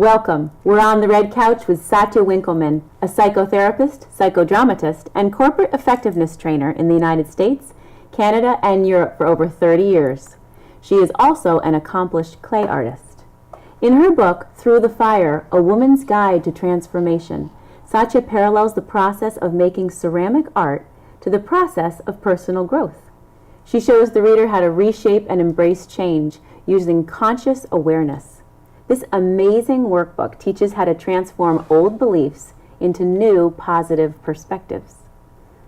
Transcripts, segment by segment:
Welcome. We're on the red couch with Satya Winkelman, a psychotherapist, psychodramatist, and corporate effectiveness trainer in the United States, Canada, and Europe for over 30 years. She is also an accomplished clay artist. In her book, Through the Fire, A Woman's Guide to Transformation, Satya parallels the process of making ceramic art to the process of personal growth. She shows the reader how to reshape and embrace change using conscious awareness. This amazing workbook teaches how to transform old beliefs into new positive perspectives.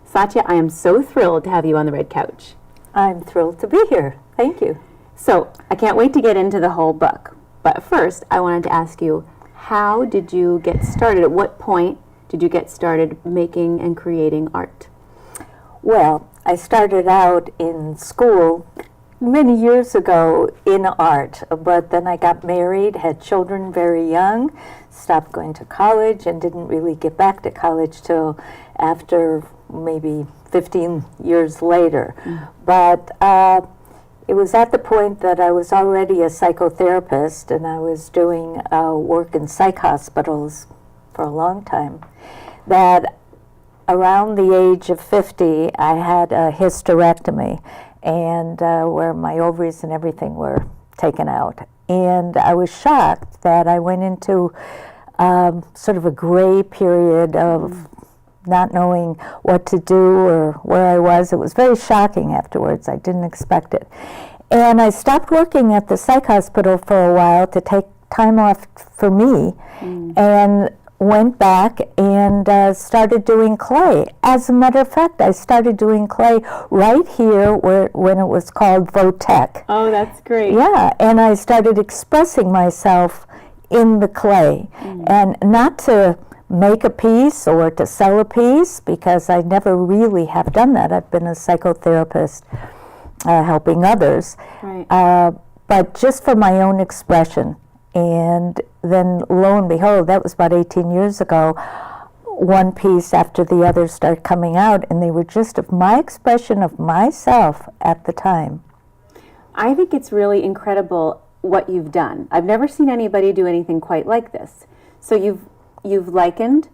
Satya, I am so thrilled to have you on the red couch. I'm thrilled to be here. Thank you. So, I can't wait to get into the whole book. But first, I wanted to ask you, how did you get started? At what point did you get started making and creating art? Well, I started out in school many years ago in art, but then I got married, had children very young, stopped going to college, and didn't really get back to college till after maybe 15 years later. But it was at the point that I was already a psychotherapist, and I was doing work in psych hospitals for a long time, that around the age of 50, I had a hysterectomy, and where my ovaries and everything were taken out. And I was shocked that I went into sort of a gray period of not knowing what to do or where I was. It was very shocking afterwards. I didn't expect it. And I stopped working at the psych hospital for a while to take time off for me, and went back and started doing clay. As a matter of fact, I started doing clay right here when it was called Votech. Oh, that's great. Yeah, and I started expressing myself in the clay, and not to make a piece or to sell a piece, because I never really have done that. I've been a psychotherapist helping others, Right. but just for my own expression. And then lo and behold, that was about 18 years ago, one piece after the other started coming out, and they were just of my expression of myself at the time. I think it's really incredible what you've done. I've never seen anybody do anything quite like this. So you've likened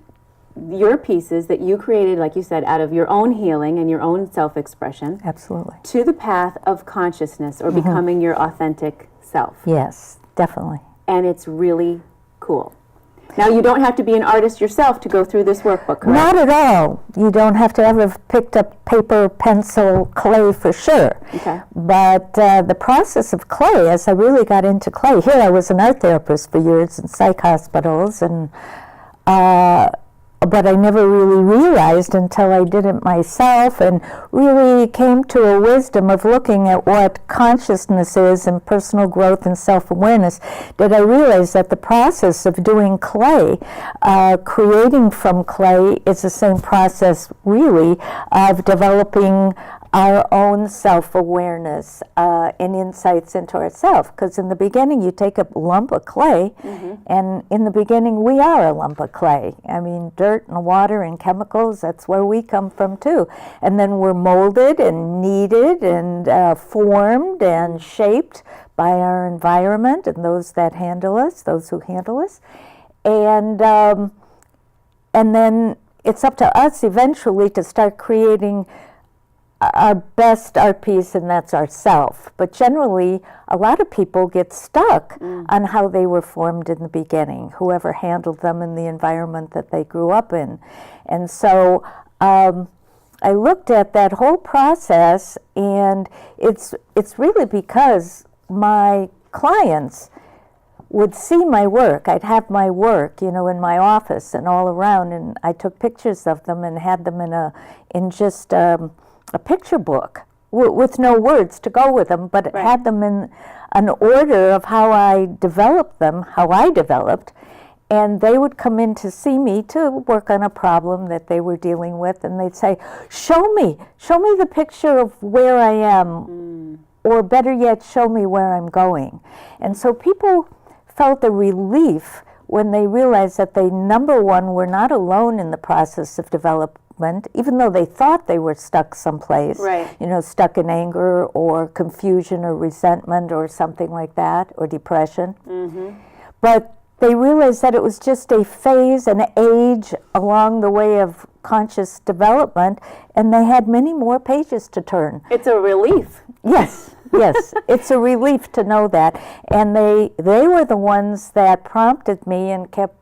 your pieces that you created, like you said, out of your own healing and your own self-expression. Absolutely. To the path of consciousness or becoming your authentic self. Yes, definitely. And it's really cool. Now, you don't have to be an artist yourself to go through this workbook, correct? Not at all. You don't have to ever have picked up paper, pencil, clay for sure. Okay. But the process of clay, as I really got into clay, here I was an art therapist for years in psych hospitals, and but I never really realized until I did it myself and really came to a wisdom of looking at what consciousness is and personal growth and self-awareness, did I realize that the process of doing clay, creating from clay, is the same process really of developing our own self-awareness and insights into ourselves. Because in the beginning, you take a lump of clay, and in the beginning, we are a lump of clay. I mean, dirt and water and chemicals, that's where we come from too. And then we're molded and kneaded and formed and shaped by our environment and those that handle us, those who handle us. And then it's up to us eventually to start creating our best art piece, and that's ourself. But generally, a lot of people get stuck on how they were formed in the beginning, whoever handled them in the environment that they grew up in. And so I looked at that whole process, and it's really because my clients would see my work. I'd have my work, in my office and all around, and I took pictures of them and had them in just a picture book with no words to go with them, but it had them in an order of how I developed them, how I developed, and they would come in to see me to work on a problem that they were dealing with, and they'd say, show me the picture of where I am, or better yet, show me where I'm going. And so people felt a relief when they realized that they, number one, were not alone in the process of development, even though they thought they were stuck someplace, stuck in anger or confusion or resentment or something like that, or depression. But they realized that it was just a phase, an age along the way of conscious development, and they had many more pages to turn. It's a relief. Yes, yes. It's a relief to know that. And they were the ones that prompted me and kept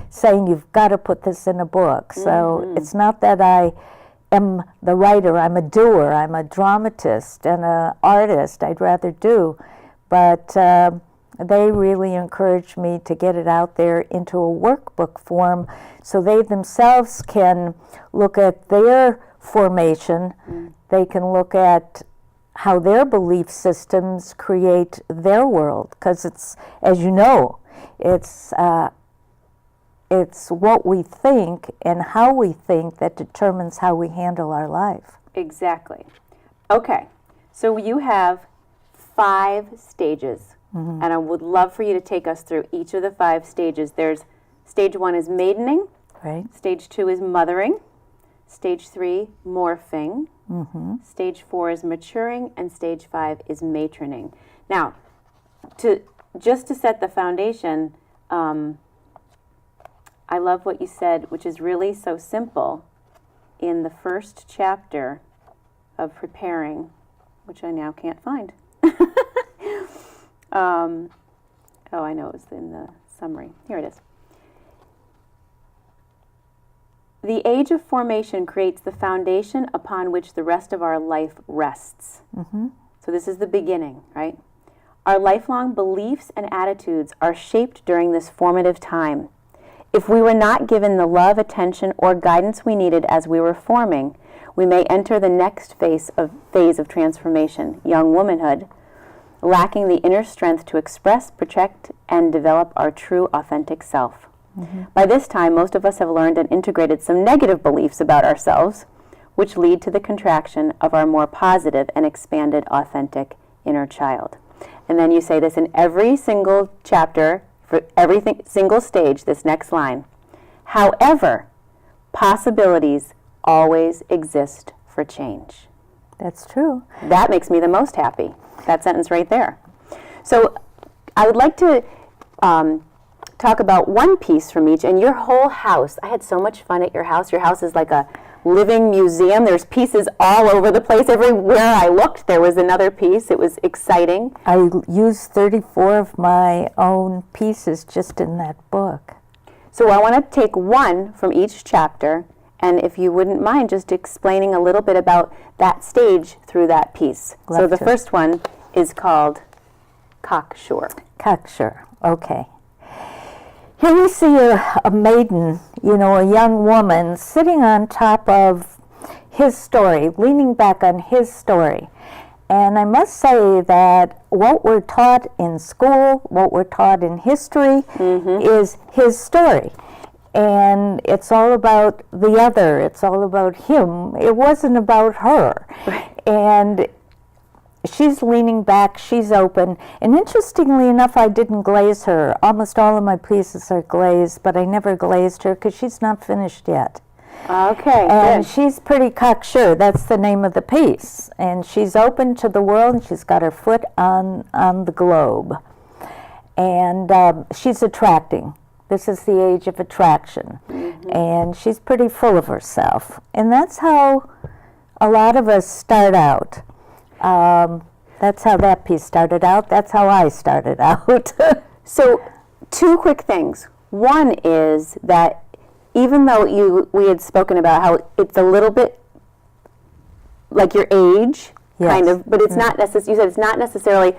saying, you've got to put this in a book. So it's not that I am the writer, I'm a doer, I'm a dramatist and an artist, I'd rather do. But they really encouraged me to get it out there into a workbook form so they themselves can look at their formation, they can look at how their belief systems create their world, because it's, as you know, it's what we think and how we think that determines how we handle our life. Exactly. Okay, so you have 5 stages, and I would love for you to take us through each of the 5 stages. There's stage 1 is maidening, Right. stage 2 is mothering, stage 3 morphing, stage 4 is maturing, and stage 5 is matroning. Now, just to set the foundation, I love what you said, which is really so simple in the first chapter of preparing, which I now can't find. Oh, I know, it was in the summary. Here it is. The age of formation creates the foundation upon which the rest of our life rests. So this is the beginning, right? Our lifelong beliefs and attitudes are shaped during this formative time. If we were not given the love, attention, or guidance we needed as we were forming, we may enter the next phase of transformation, young womanhood, lacking the inner strength to express, protect, and develop our true, authentic self. By this time, most of us have learned and integrated some negative beliefs about ourselves, which lead to the contraction of our more positive and expanded, authentic inner child. And then you say this in every single chapter, for every single stage, this next line. However, possibilities always exist for change. That's true. That makes me the most happy, that sentence right there. So I would like to talk about one piece from each, and your whole house. I had so much fun at your house. Your house is like a living museum. There's pieces all over the place. Everywhere I looked, there was another piece. It was exciting. I used 34 of my own pieces just in that book. So I want to take one from each chapter, and if you wouldn't mind just explaining a little bit about that stage through that piece. So the first one is called Cocksure. Cocksure, okay. Here we see a maiden, a young woman sitting on top of his story, leaning back on his story. And I must say that what we're taught in school, what we're taught in history, is his story. And it's all about the other. It's all about him. It wasn't about her. Right. And she's leaning back, she's open, and interestingly enough, I didn't glaze her. Almost all of my pieces are glazed, but I never glazed her because she's not finished yet. Okay, And good. she's pretty cocksure, that's the name of the piece. And she's open to the world, and she's got her foot on the globe. And she's attracting. This is the age of attraction. And she's pretty full of herself. And that's how a lot of us start out. That's how that piece started out. That's how I started out. So 2 quick things. One is that even though we had spoken about how it's a little bit like your age, kind of, but it's not necessarily, you said it's not necessarily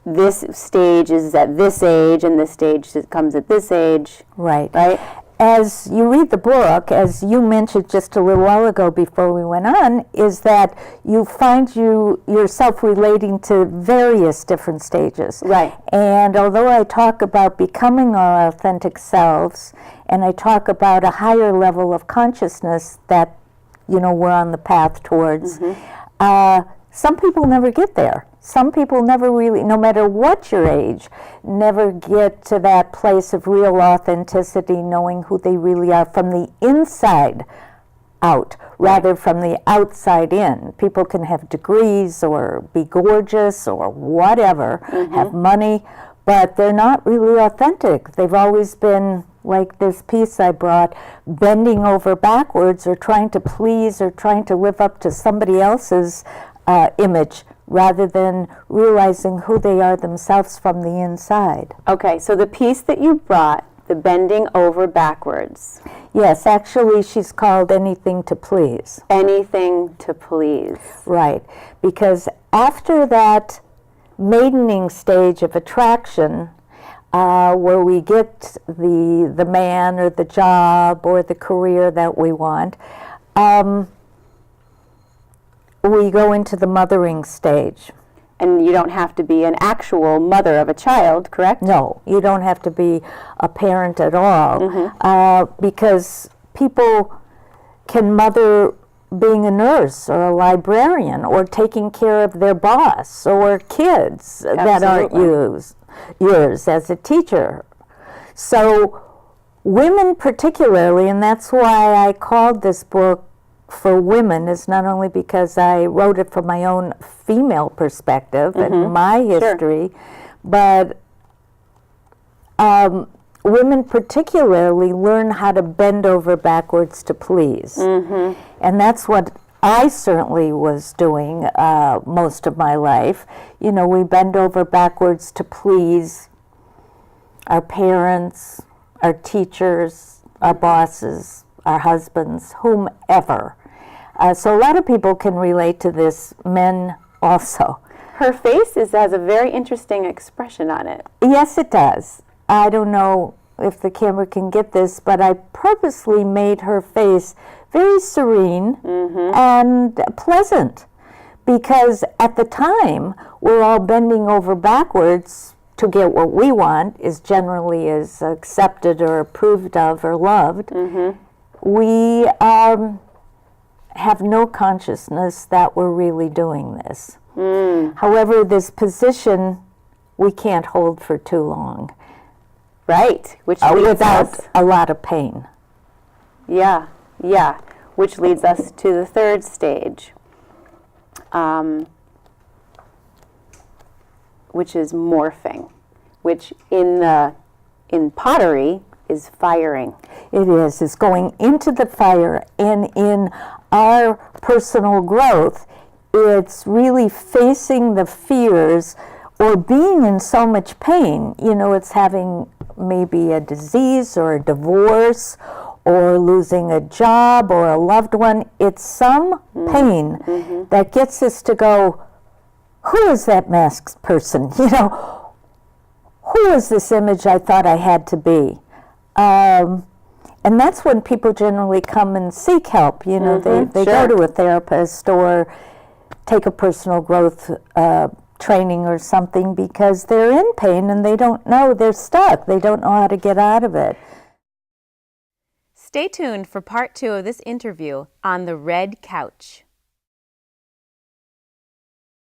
this stage is at this age and this stage comes at this age. Right. Right? As you read the book, as you mentioned just a little while ago before we went on, is that you find yourself relating to various different stages. Right. And although I talk about becoming our authentic selves, and I talk about a higher level of consciousness that, we're on the path towards, some people never get there. Some people never really, no matter what your age, never get to that place of real authenticity, knowing who they really are from the inside out, rather from the outside in. People can have degrees or be gorgeous or whatever, have money, but they're not really authentic. They've always been like this piece I brought, bending over backwards or trying to please or trying to live up to somebody else's image rather than realizing who they are themselves from the inside. Okay, so the piece that you brought, the bending over backwards. Yes, actually she's called Anything to Please. Anything to please. Right, because after that maidening stage of attraction, where we get the man or the job or the career that we want, we go into the mothering stage. And you don't have to be an actual mother of a child, correct? No, you don't have to be a parent at all, because people can mother being a nurse or a librarian or taking care of their boss or kids that aren't yours as a teacher. So women particularly, and that's why I called this book for women, is not only because I wrote it from my own female perspective and my history, but women particularly learn how to bend over backwards to please. And that's what I certainly was doing most of my life. You know, we bend over backwards to please our parents, our teachers, our bosses, our husbands, whomever. So a lot of people can relate to this, men also. Her face has a very interesting expression on it. Yes, it does. I don't know if the camera can get this, but I purposely made her face very serene and pleasant, because at the time we're all bending over backwards to get what we want, is generally is accepted or approved of or loved. We have no consciousness that we're really doing this. However, this position we can't hold for too long. Right, which leads without us, a lot of pain. Yeah, which leads us to the third stage, which is morphing, which in pottery is firing. It is. It's going into the fire, and in our personal growth, it's really facing the fears or being in so much pain. You know, it's having maybe a disease or a divorce or losing a job or a loved one. It's some pain that gets us to go, who is that masked person? You know, who is this image I thought I had to be? And that's when people generally come and seek help. You know, they go to a therapist or take a personal growth training or something, because they're in pain and they don't know, they're stuck. They don't know how to get out of it. Stay tuned for part 2 of this interview on the Red Couch.